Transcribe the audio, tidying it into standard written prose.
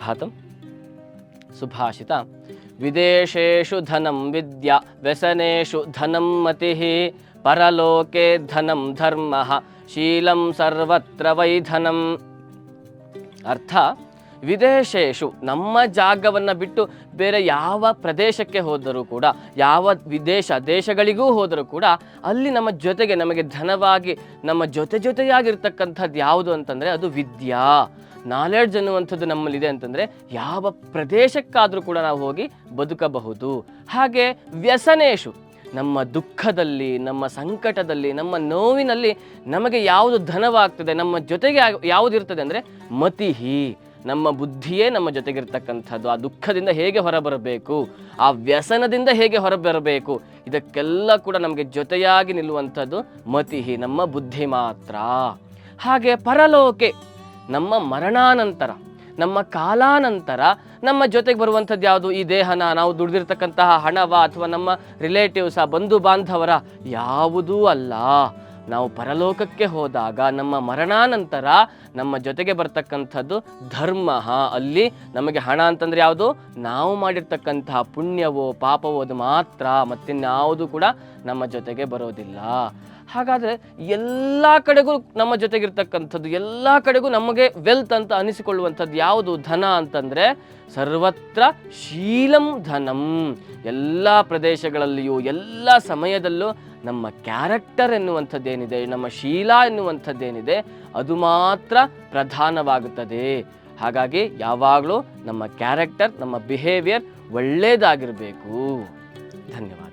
ಸುಪ್ರಭಾತಂ. ಸುಭಾಷಿತ: ವಿದೇಶೇಷು ಧನಂ ವಿದ್ಯಾ ವ್ಯಸನೇಷು ಧನಂ ಮತಿಃ ಪರಲೋಕೆ ಧನಂ ಧರ್ಮಃ ಶೀಲಂ ಸರ್ವತ್ರ ವೈಧನಂ. ಅರ್ಥ: ವಿದೇಶೇಷು, ನಮ್ಮ ಜಾಗವನ್ನು ಬಿಟ್ಟು ಬೇರೆ ಯಾವ ಪ್ರದೇಶಕ್ಕೆ ಹೋದರೂ ಕೂಡ, ಯಾವ ದೇಶಗಳಿಗೂ ಹೋದರೂ ಕೂಡ ಅಲ್ಲಿ ನಮ್ಮ ಜೊತೆಗೆ ನಮಗೆ ಧನವಾಗಿ ನಮ್ಮ ಜೊತೆಯಾಗಿರ್ತಕ್ಕಂಥದ್ದು ಯಾವುದು ಅಂತಂದರೆ ಅದು ವಿದ್ಯಾ, ನಾಲೆಡ್ಜ್ ಅನ್ನುವಂಥದ್ದು ನಮ್ಮಲ್ಲಿದೆ ಅಂತಂದರೆ ಯಾವ ಪ್ರದೇಶಕ್ಕಾದರೂ ಕೂಡ ನಾವು ಹೋಗಿ ಬದುಕಬಹುದು. ಹಾಗೆ ವ್ಯಸನೇಶು, ನಮ್ಮ ದುಃಖದಲ್ಲಿ, ನಮ್ಮ ಸಂಕಟದಲ್ಲಿ, ನಮ್ಮ ನೋವಿನಲ್ಲಿ ನಮಗೆ ಯಾವುದು ಧನವಾಗ್ತದೆ, ನಮ್ಮ ಜೊತೆಗೆ ಯಾವುದಿರ್ತದೆ ಅಂದರೆ ಮತಿಹಿ, ನಮ್ಮ ಬುದ್ಧಿಯೇ ನಮ್ಮ ಜೊತೆಗಿರ್ತಕ್ಕಂಥದ್ದು. ಆ ದುಃಖದಿಂದ ಹೇಗೆ ಹೊರಬರಬೇಕು, ಆ ವ್ಯಸನದಿಂದ ಹೇಗೆ ಹೊರಬರಬೇಕು, ಇದಕ್ಕೆಲ್ಲ ಕೂಡ ನಮಗೆ ಜೊತೆಯಾಗಿ ನಿಲ್ಲುವಂಥದ್ದು ಮತಿಹಿ, ನಮ್ಮ ಬುದ್ಧಿ ಮಾತ್ರ. ಹಾಗೆ ಪರಲೋಕೆ, ನಮ್ಮ ಮರಣಾನಂತರ, ನಮ್ಮ ಕಾಲಾನಂತರ ನಮ್ಮ ಜೊತೆಗೆ ಬರುವಂಥದ್ದು ಯಾವುದು? ಈ ದೇಹನ, ನಾವು ದುಡಿದಿರ್ತಕ್ಕಂತಹ ಹಣವ, ಅಥವಾ ನಮ್ಮ ರಿಲೇಟಿವ್ಸ, ಬಂಧು ಬಾಂಧವರ, ಯಾವುದೂ ಅಲ್ಲ. ನಾವು ಪರಲೋಕಕ್ಕೆ ಹೋದಾಗ ನಮ್ಮ ಮರಣಾನಂತರ ನಮ್ಮ ಜೊತೆಗೆ ಬರ್ತಕ್ಕಂಥದ್ದು ಧರ್ಮ. ಅಲ್ಲಿ ನಮಗೆ ಹಣ ಅಂತಂದರೆ ಯಾವುದು? ನಾವು ಮಾಡಿರ್ತಕ್ಕಂತಹ ಪುಣ್ಯವೋ ಪಾಪವೋ ಅದು ಮಾತ್ರ, ಮತ್ತಿನ್ಯಾವುದು ಕೂಡ ನಮ್ಮ ಜೊತೆಗೆ ಬರೋದಿಲ್ಲ. ಹಾಗಾದರೆ ಎಲ್ಲ ಕಡೆಗೂ ನಮ್ಮ ಜೊತೆಗಿರ್ತಕ್ಕಂಥದ್ದು, ಎಲ್ಲ ಕಡೆಗೂ ನಮಗೆ ವೆಲ್ತ್ ಅಂತ ಅನಿಸಿಕೊಳ್ಳುವಂಥದ್ದು ಯಾವುದು? ಧನ ಅಂತಂದರೆ ಸರ್ವತ್ರ ಶೀಲಂ ಧನಂ. ಎಲ್ಲ ಪ್ರದೇಶಗಳಲ್ಲಿಯೂ ಎಲ್ಲ ಸಮಯದಲ್ಲೂ ನಮ್ಮ ಕ್ಯಾರೆಕ್ಟರ್ ಎನ್ನುವಂಥದ್ದೇನಿದೆ, ನಮ್ಮ ಶೀಲ ಎನ್ನುವಂಥದ್ದೇನಿದೆ, ಅದು ಮಾತ್ರ ಪ್ರಧಾನವಾಗುತ್ತದೆ. ಹಾಗಾಗಿ ಯಾವಾಗಲೂ ನಮ್ಮ ಕ್ಯಾರೆಕ್ಟರ್, ನಮ್ಮ ಬಿಹೇವಿಯರ್ ಒಳ್ಳೆಯದಾಗಿರಬೇಕು. ಧನ್ಯವಾದ.